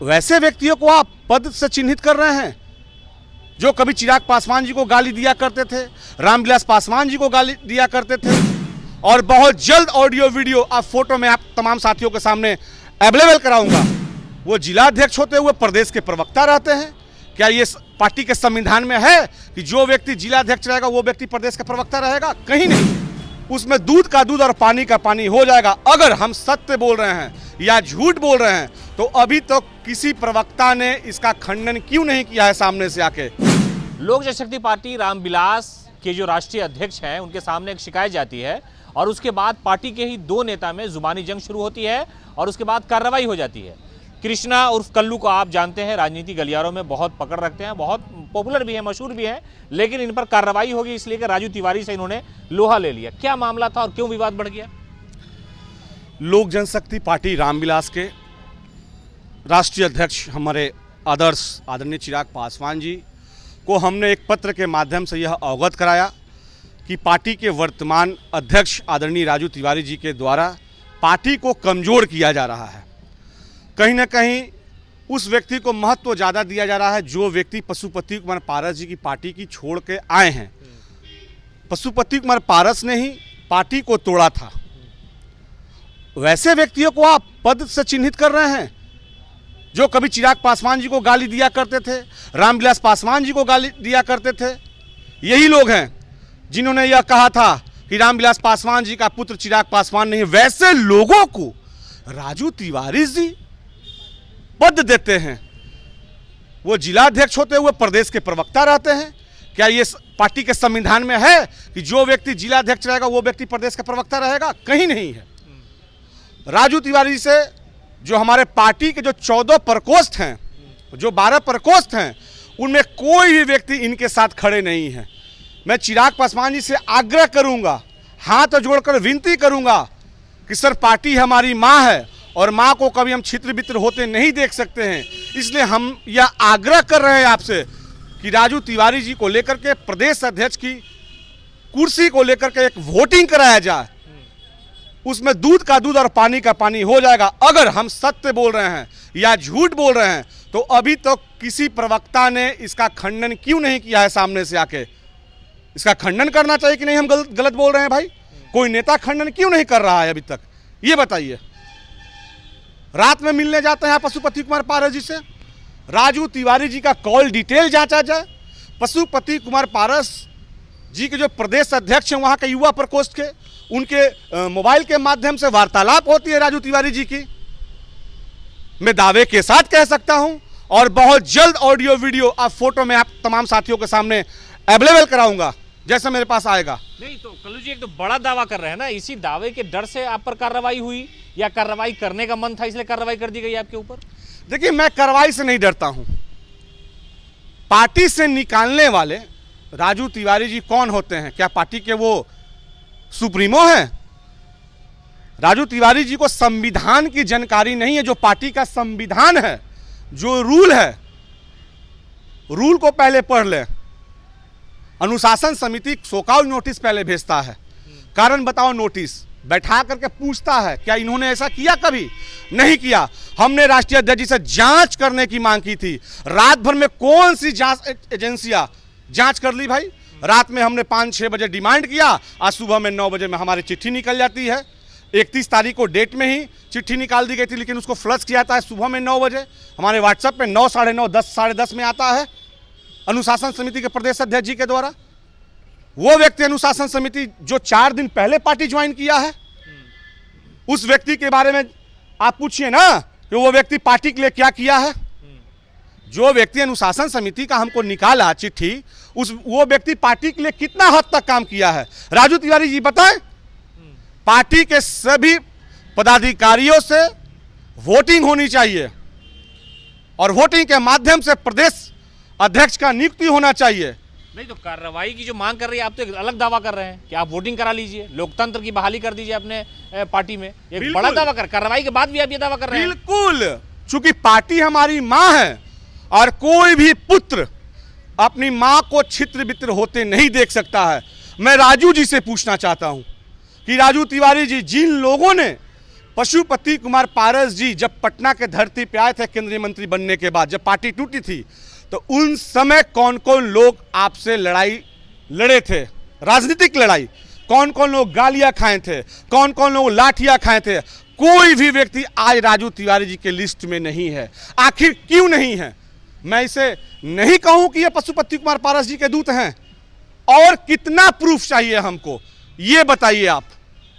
वैसे व्यक्तियों को आप पद से चिन्हित कर रहे हैं जो कभी चिराग पासवान जी को गाली दिया करते थे, रामविलास पासवान जी को गाली दिया करते थे, और बहुत जल्द ऑडियो वीडियो आप फोटो में आप तमाम साथियों के सामने अवेलेबल कराऊंगा। वो जिलाध्यक्ष होते हुए प्रदेश के प्रवक्ता रहते हैं। क्या ये पार्टी के संविधान में है कि जो व्यक्ति जिलाध्यक्ष रहेगा वो व्यक्ति प्रदेश का प्रवक्ता रहेगा? कहीं नहीं। उसमें दूध का दूध और पानी का पानी हो जाएगा। अगर हम सत्य बोल रहे हैं या झूठ बोल रहे हैं तो अभी तक तो किसी प्रवक्ता ने इसका खंडन क्यों नहीं किया है सामने से आके? लोक जनशक्ति पार्टी रामविलास के जो राष्ट्रीय अध्यक्ष हैं उनके सामने एक शिकायत जाती है और उसके बाद पार्टी के ही दो नेता में जुबानी जंग शुरू होती है और उसके बाद कार्रवाई हो जाती है। कृष्णा उर्फ कल्लू को आप जानते हैं, राजनीति गलियारों में बहुत पकड़ रखते हैं, बहुत पॉपुलर भी है, मशहूर भी है, लेकिन इन पर कार्रवाई होगी इसलिए कि राजू तिवारी से इन्होंने लोहा ले लिया। क्या मामला था और क्यों विवाद बढ़ गया? लोक जनशक्ति पार्टी रामविलास के राष्ट्रीय अध्यक्ष हमारे आदरणीय चिराग पासवान जी को हमने एक पत्र के माध्यम से यह अवगत कराया कि पार्टी के वर्तमान अध्यक्ष आदरणीय राजू तिवारी जी के द्वारा पार्टी को कमज़ोर किया जा रहा है। कहीं ना कहीं उस व्यक्ति को महत्व ज़्यादा दिया जा रहा है जो व्यक्ति पशुपति कुमार पारस जी की पार्टी की छोड़ के आए हैं। पशुपति कुमार पारस ने ही पार्टी को तोड़ा था। वैसे व्यक्तियों को आप पद से चिन्हित कर रहे हैं जो कभी चिराग पासवान जी को गाली दिया करते थे, रामविलास पासवान जी को गाली दिया करते थे। यही लोग हैं जिन्होंने यह कहा था कि रामविलास पासवान जी का पुत्र चिराग पासवान नहीं। वैसे लोगों को राजू तिवारी जी पद देते हैं। वो जिलाध्यक्ष होते हुए प्रदेश के प्रवक्ता रहते हैं। क्या ये पार्टी के संविधान में है कि जो व्यक्ति जिलाध्यक्ष रहेगा वो व्यक्ति प्रदेश का प्रवक्ता रहेगा? कहीं नहीं है। राजू तिवारी से जो हमारे पार्टी के जो 14 प्रकोष्ठ हैं, जो 12 प्रकोष्ठ हैं, उनमें कोई भी व्यक्ति इनके साथ खड़े नहीं है। मैं चिराग पासवान जी से आग्रह करूंगा, हाथ जोड़कर विनती करूंगा कि सर, पार्टी हमारी माँ है और माँ को कभी हम छित्र बित्र होते नहीं देख सकते हैं। इसलिए हम यह आग्रह कर रहे हैं आपसे कि राजू तिवारी जी को लेकर के प्रदेश अध्यक्ष की कुर्सी को लेकर के एक वोटिंग कराया जाए। उसमें दूध का दूध और पानी का पानी हो जाएगा। अगर हम सत्य बोल रहे हैं या झूठ बोल रहे हैं तो अभी तक तो किसी प्रवक्ता ने इसका खंडन क्यों नहीं किया है सामने से आके? इसका खंडन करना चाहिए कि नहीं हम गलत बोल रहे हैं भाई? कोई नेता खंडन क्यों नहीं कर रहा है अभी तक? ये बताइए। रात में मिलने जाते हैं पशुपति कुमार पारस जी से, राजू तिवारी जी का कॉल डिटेल जांचा जाए। पशुपति कुमार पारस जी के जो प्रदेश अध्यक्ष हैं वहाँ के युवा प्रकोष्ठ के, उनके मोबाइल के माध्यम से वार्तालाप होती है राजू तिवारी जी की। मैं दावे के साथ कह सकता हूं और बहुत जल्द ऑडियो वीडियो आप फोटो में आप तमाम साथियों के सामने अवेलेबल कराऊंगा जैसे मेरे पास आएगा। नहीं तो कल्लू जी एक तो बड़ा दावा कर रहे हैं ना, इसी दावे के डर से आप पर कार्रवाई हुई या कार्रवाई करने का मन था इसलिए कार्रवाई कर दी गई आपके ऊपर? देखिए, मैं कार्रवाई से नहीं डरता हूं। पार्टी से निकालने वाले राजू तिवारी जी कौन होते हैं? क्या पार्टी के वो सुप्रीमो हैं? राजू तिवारी जी को संविधान की जानकारी नहीं है। जो पार्टी का संविधान है, जो रूल है, रूल को पहले पढ़ ले। अनुशासन समिति शोकआउट नोटिस पहले भेजता है, कारण बताओ नोटिस बैठा करके पूछता है क्या इन्होंने ऐसा किया? कभी नहीं किया। हमने राष्ट्रीय अध्यक्ष जी से जांच करने की मांग की थी। रात भर में कौन सी जांच एजेंसियां जांच कर ली भाई? रात में हमने 5-6 बजे डिमांड किया, आज सुबह में 9 बजे में हमारी चिट्ठी निकल जाती है। 31 तारीख को डेट में ही चिट्ठी निकाल दी गई थी, लेकिन उसको फ्लश किया जाता है सुबह में 9 बजे। हमारे व्हाट्सएप पे 9, साढ़े 9, 10, साढ़े 10 में आता है अनुशासन समिति के प्रदेश अध्यक्ष जी के द्वारा। वो व्यक्ति अनुशासन समिति जो 4 दिन पहले पार्टी ज्वाइन किया है, उस व्यक्ति के बारे में आप पूछिए ना कि वो व्यक्ति पार्टी के लिए क्या किया है। जो व्यक्ति अनुशासन समिति का हमको निकाला चिट्ठी, वो व्यक्ति पार्टी के लिए कितना हद तक काम किया है? राजू तिवारी जी बताएं। पार्टी के सभी पदाधिकारियों से वोटिंग होनी चाहिए और वोटिंग के माध्यम से प्रदेश अध्यक्ष का नियुक्ति होना चाहिए। नहीं तो कार्रवाई की जो मांग कर रही है आप तो एक अलग दावा कर रहे हैं कि आप वोटिंग करा लीजिए, लोकतंत्र की बहाली कर दीजिए अपने पार्टी में। एक बड़ा दावा कर, कार्रवाई के बाद भी आप ये दावा कर रहे हैं। बिल्कुल, चूंकि पार्टी हमारी मां है और कोई भी पुत्र अपनी मां को छित्र बित्र होते नहीं देख सकता है। मैं राजू जी से पूछना चाहता हूं कि राजू तिवारी जी, जिन लोगों ने पशुपति कुमार पारस जी जब पटना के धरती पे आए थे केंद्रीय मंत्री बनने के बाद, जब पार्टी टूटी थी, तो उन समय कौन कौन लोग आपसे लड़ाई लड़े थे, राजनीतिक लड़ाई, कौन कौन लोग गालियां खाए थे, कौन कौन लोग लाठियां खाए थे? कोई भी व्यक्ति आज राजू तिवारी जी के लिस्ट में नहीं है। आखिर क्यों नहीं है? मैं इसे नहीं कहूं कि ये पशुपति कुमार पारस जी के दूत हैं। और कितना प्रूफ चाहिए हमको, ये बताइए आप,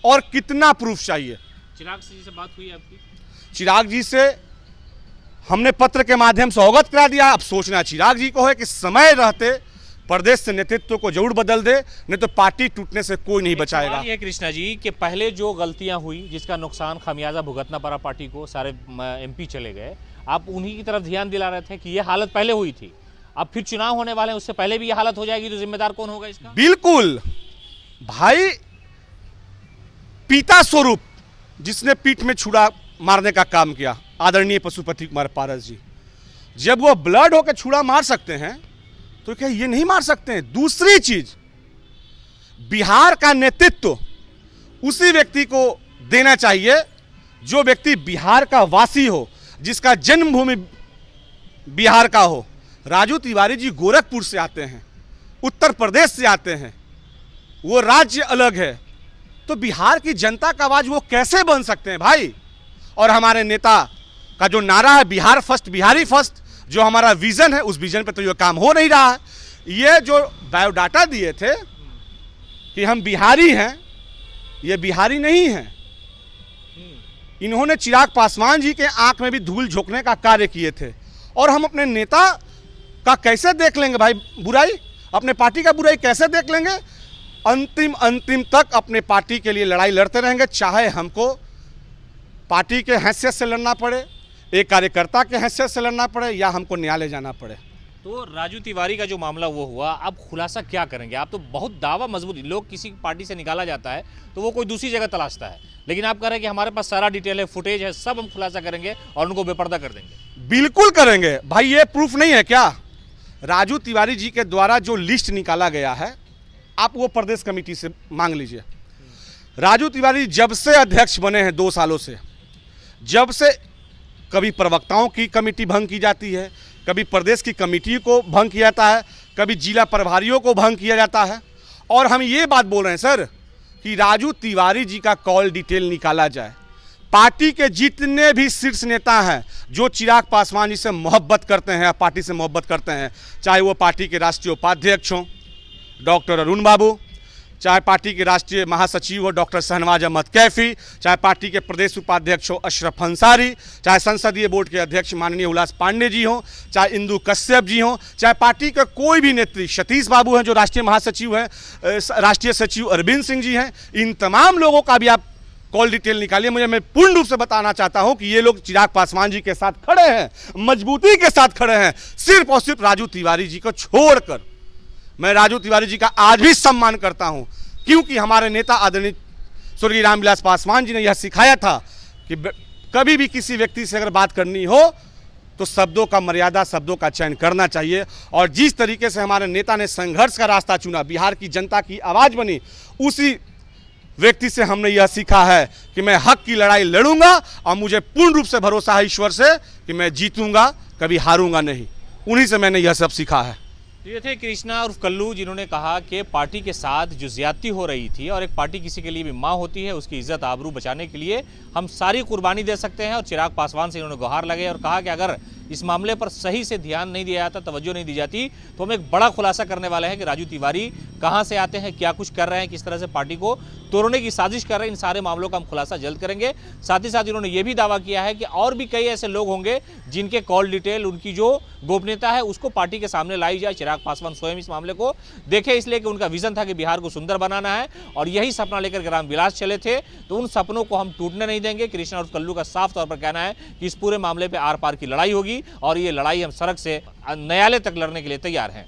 और कितना प्रूफ चाहिए? चिराग जी से बात हुई आपकी? चिराग जी से हमने पत्र के माध्यम से अवगत करा दिया। अब सोचना चिराग जी को है कि समय रहते प्रदेश से नेतृत्व को जरूर बदल दे, नहीं तो पार्टी टूटने से कोई नहीं बचाएगा। ये कृष्णा जी कि पहले जो गलतियां हुई, जिसका नुकसान खामियाजा भुगतना पड़ा पार्टी को, सारे एमपी चले गए, आप उन्हीं की तरफ ध्यान दिला रहे थे कि ये हालत पहले हुई थी, अब फिर चुनाव होने वाले हैं, उससे पहले भी ये हालत हो जाएगी, तो जिम्मेदार कौन होगा इसका? बिल्कुल भाई, पिता स्वरूप जिसने पीठ में छुरा मारने का काम किया, आदरणीय पशुपति कुमार पारस जी, जब वो ब्लड होकर छुरा मार सकते हैं तो क्या ये नहीं मार सकते हैं? दूसरी चीज, बिहार का नेतृत्व उसी व्यक्ति को देना चाहिए जो व्यक्ति बिहार का वासी हो, जिसका जन्मभूमि बिहार का हो। राजू तिवारी जी गोरखपुर से आते हैं, उत्तर प्रदेश से आते हैं, वो राज्य अलग है, तो बिहार की जनता का आवाज वो कैसे बन सकते हैं भाई? और हमारे नेता का जो नारा है बिहार फर्स्ट, बिहारी फर्स्ट, जो हमारा विजन है, उस विजन पे तो ये काम हो नहीं रहा है। ये जो बायोडाटा दिए थे कि हम बिहारी हैं, ये बिहारी नहीं हैं। इन्होंने चिराग पासवान जी के आंख में भी धूल झोंकने का कार्य किए थे। और हम अपने नेता का कैसे देख लेंगे भाई बुराई? अपने पार्टी का बुराई कैसे देख लेंगे? अंतिम तक अपने पार्टी के लिए लड़ाई लड़ते रहेंगे, चाहे हमको पार्टी के हैसियत से लड़ना पड़े, एक कार्यकर्ता के हैसियत से लड़ना पड़े, या हमको न्यायालय जाना पड़े। तो राजू तिवारी का जो मामला वो हुआ, अब खुलासा क्या करेंगे आप? तो बहुत दावा मजबूत, लोग किसी पार्टी से निकाला जाता है तो वो कोई दूसरी जगह तलाशता है, लेकिन आप कह रहे हैं कि हमारे पास सारा डिटेल है, फुटेज है, सब हम खुलासा करेंगे और उनको बेपर्दा कर देंगे। बिल्कुल करेंगे भाई। ये प्रूफ नहीं है क्या? राजू तिवारी जी के द्वारा जो लिस्ट निकाला गया है, आप वो प्रदेश कमेटी से मांग लीजिए। राजू तिवारी जब से अध्यक्ष बने हैं 2 सालों से, जब से कभी प्रवक्ताओं की कमेटी भंग की जाती है, कभी प्रदेश की कमेटी को भंग किया जाता है, कभी जिला प्रभारियों को भंग किया जाता है। और हम ये बात बोल रहे हैं सर कि राजू तिवारी जी का कॉल डिटेल निकाला जाए। पार्टी के जितने भी शीर्ष नेता हैं जो चिराग पासवान जी से मोहब्बत करते हैं, पार्टी से मोहब्बत करते हैं, चाहे वो पार्टी के राष्ट्रीय उपाध्यक्ष हों डॉक्टर अरुण बाबू, चाहे पार्टी के राष्ट्रीय महासचिव हो डॉक्टर शहनवाज अहमद कैफी, चाहे पार्टी के प्रदेश उपाध्यक्ष हो अशरफ अंसारी, चाहे संसदीय बोर्ड के अध्यक्ष माननीय उल्लास पांडे जी हों, चाहे इंदु कश्यप जी हों, चाहे पार्टी का कोई भी नेत्री, सतीश बाबू हैं जो राष्ट्रीय महासचिव हैं, राष्ट्रीय सचिव अरविंद सिंह जी हैं, इन तमाम लोगों का भी आप कॉल डिटेल निकालिए। मैं पूर्ण रूप से बताना चाहता हूं कि ये लोग चिराग पासवान जी के साथ खड़े हैं, मजबूती के साथ खड़े हैं, सिर्फ और सिर्फ राजू तिवारी जी को छोड़कर। मैं राजू तिवारी जी का आज भी सम्मान करता हूं, क्योंकि हमारे नेता आदरणीय स्वर्गीय रामविलास पासवान जी ने यह सिखाया था कि कभी भी किसी व्यक्ति से अगर बात करनी हो तो शब्दों का मर्यादा, शब्दों का चयन करना चाहिए। और जिस तरीके से हमारे नेता ने संघर्ष का रास्ता चुना, बिहार की जनता की आवाज़ बनी, उसी व्यक्ति से हमने यह सीखा है कि मैं हक की लड़ाई लड़ूंगा और मुझे पूर्ण रूप से भरोसा है ईश्वर से कि मैं जीतूंगा, कभी हारूंगा नहीं। उन्हीं से मैंने यह सब सीखा है। ये थे कृष्णा उर्फ कल्लू, जिन्होंने कहा कि पार्टी के साथ जो ज्यादती हो रही थी, और एक पार्टी किसी के लिए भी माँ होती है, उसकी इज्जत आबरू बचाने के लिए हम सारी कुर्बानी दे सकते हैं। और चिराग पासवान से इन्होंने गुहार लगाई और कहा कि अगर इस मामले पर सही से ध्यान नहीं दिया जाता, तवज्जो नहीं दी जाती, तो हम एक बड़ा खुलासा करने वाले हैं कि राजू तिवारी कहाँ से आते हैं, क्या कुछ कर रहे हैं, किस तरह से पार्टी को तोड़ने की साजिश कर रहे हैं। इन सारे मामलों का हम खुलासा जल्द करेंगे। साथ ही साथ इन्होंने ये भी दावा किया है कि और भी कई ऐसे लोग होंगे जिनके कॉल डिटेल, उनकी जो गोपनीयता है, उसको पार्टी के सामने लाई जाए। चिराग पासवान स्वयं इस मामले को देखे, इसलिए कि उनका विजन था कि बिहार को सुंदर बनाना है और यही सपना लेकर रामविलास चले थे, तो उन सपनों को हम टूटने नहीं देंगे। कृष्णा उर्फ कल्लू का साफ तौर पर कहना है कि इस पूरे मामले पर आर पार की लड़ाई होगी और ये लड़ाई हम सड़क से न्यायालय तक लड़ने के लिए तैयार हैं।